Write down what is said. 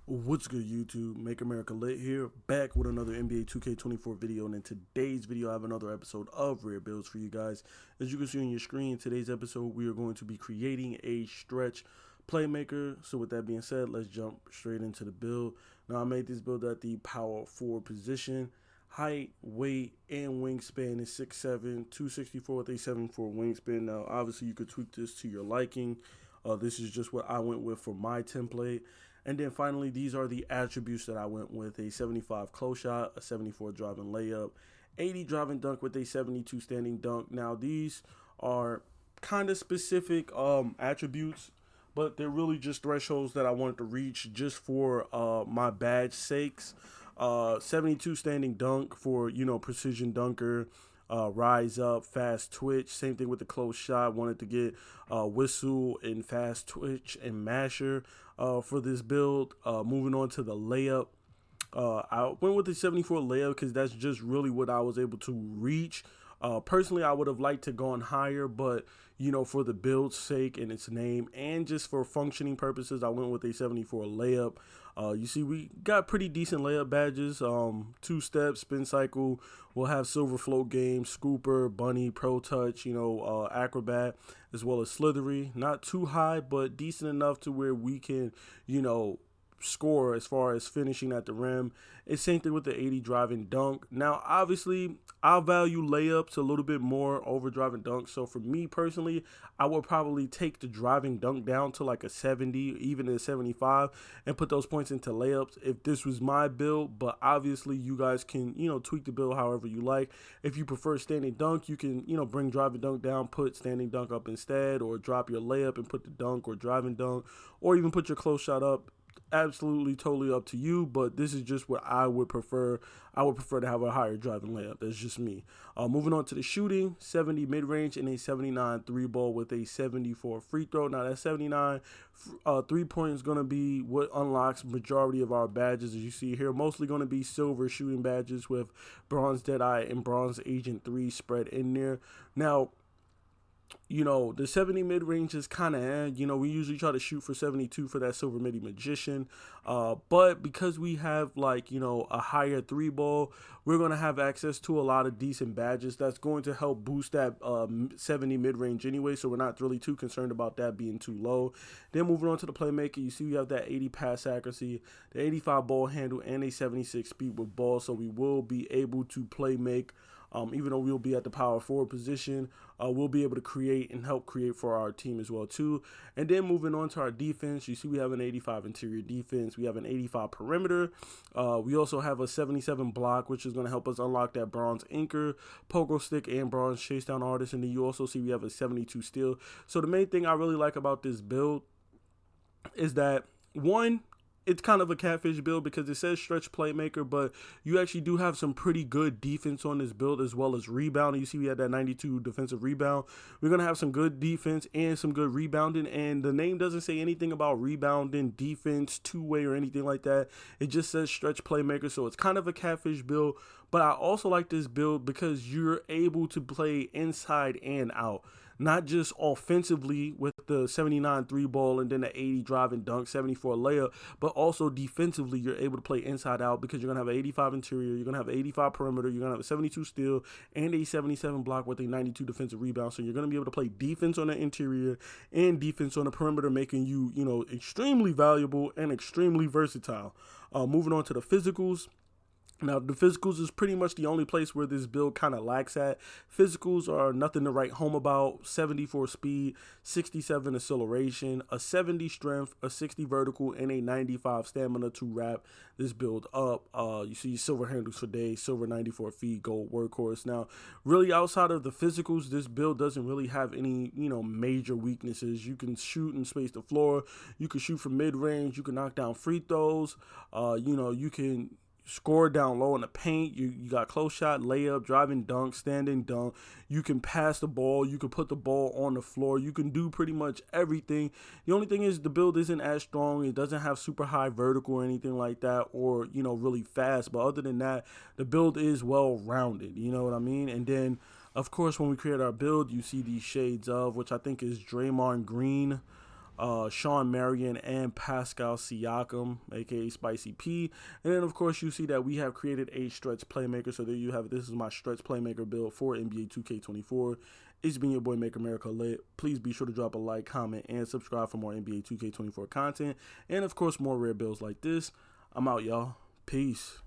What's good, YouTube? Make America Lit here, back with another NBA 2K24 video. And in today's video, I have another episode of Rare Builds for you guys. As you can see on your screen, today's episode, we are going to be creating a stretch playmaker. So with that being said, let's jump straight into the build. Now, I made this build at the power forward position. Height, weight, and wingspan is 6'7", 264 with a 7'4" wingspan. Now, obviously, you could tweak this to your liking. This is just what I went with for my template. And then finally, these are the attributes that I went with: a 75 close shot, a 74 driving layup, 80 driving dunk with a 72 standing dunk. Now, these are kind of specific attributes, but they're really just thresholds that I wanted to reach just for my badge sakes. 72 standing dunk for, precision dunker. Rise up, fast twitch. Same thing with the close shot. Wanted to get whistle and fast twitch and masher for this build. Moving on to the layup. I went with the 74 layup because that's just really what I was able to reach. Personally, I would have liked to gone higher, but for the build's sake and its name and just for functioning purposes, I went with a 74 layup. You see, we got pretty decent layup badges. 2-step, spin cycle. We'll have silver float game, scooper, bunny, pro touch, acrobat, as well as slithery. Not too high, but decent enough to where we can, score as far as finishing at the rim. It's same thing with the 80 driving dunk. Now, obviously, I value layups a little bit more over driving dunk. So for me personally, I would probably take the driving dunk down to like a 70, even a 75, and put those points into layups if this was my build. But obviously, you guys can, tweak the build however you like. If you prefer standing dunk, you can, bring driving dunk down, put standing dunk up instead, or drop your layup and put the dunk or driving dunk, or even put your close shot up. Absolutely totally up to you, but this is just what I would prefer. I would prefer to have a higher driving layup. That's just me. Moving on to the shooting: 70 mid-range and a 79 3-ball with a 74 free throw. Now that 79 3-point is going to be what unlocks majority of our badges, as you see here. Mostly going to be silver shooting badges with bronze Deadeye and bronze Agent 3 spread in there. Now, the 70 mid-range is kind of, we usually try to shoot for 72 for that silver midi magician. But because we have a higher 3-ball, we're going to have access to a lot of decent badges. That's going to help boost that 70 mid-range anyway. So we're not really too concerned about that being too low. Then moving on to the playmaker, you see we have that 80 pass accuracy, the 85 ball handle, and a 76 speed with ball. So we will be able to play make. Even though we'll be at the power forward position, we'll be able to create and help create for our team as well too. And then moving on to our defense, you see we have an 85 interior defense. We have an 85 perimeter. We also have a 77 block, which is going to help us unlock that bronze anchor, pogo stick, and bronze chase down artist. And then you also see we have a 72 steal. So the main thing I really like about this build is that, one, it's kind of a catfish build because it says stretch playmaker, but you actually do have some pretty good defense on this build as well as rebounding. You see we had that 92 defensive rebound. We're going to have some good defense and some good rebounding, and the name doesn't say anything about rebounding, defense, two-way, or anything like that. It just says stretch playmaker, so it's kind of a catfish build, but I also like this build because you're able to play inside and out. Not just offensively with the 79 3-ball and then the 80 driving dunk, 74 layup, but also defensively you're able to play inside out because you're going to have an 85 interior, you're going to have an 85 perimeter, you're going to have a 72 steal, and a 77 block with a 92 defensive rebound. So you're going to be able to play defense on the interior and defense on the perimeter, making you, extremely valuable and extremely versatile. Moving on to the physicals. Now, the physicals is pretty much the only place where this build kind of lacks at. Physicals are nothing to write home about. 74 speed, 67 acceleration, a 70 strength, a 60 vertical, and a 95 stamina to wrap this build up. You see silver handles for days, silver 94 feet, gold workhorse. Now, really outside of the physicals, this build doesn't really have any, major weaknesses. You can shoot and space the floor. You can shoot from mid-range. You can knock down free throws. You can score down low in the paint. You got close shot, layup, driving dunk, standing dunk. You can pass the ball. You can put the ball on the floor. You can do pretty much everything. The only thing is the build isn't as strong. It doesn't have super high vertical or anything like that, or really fast. But other than that, the build is well rounded. You know what I mean? And then, of course, when we create our build, you see these shades of, which I think is Draymond Green. Sean Marion, and Pascal Siakam, aka Spicy P. And then of course you see that we have created a stretch playmaker. So there you have it. This is my stretch playmaker build for NBA 2K24. It's been your boy Make America Lit. Please be sure to drop a like, comment, and subscribe for more NBA 2K24 content. And of course more rare builds like this. I'm out, y'all. Peace.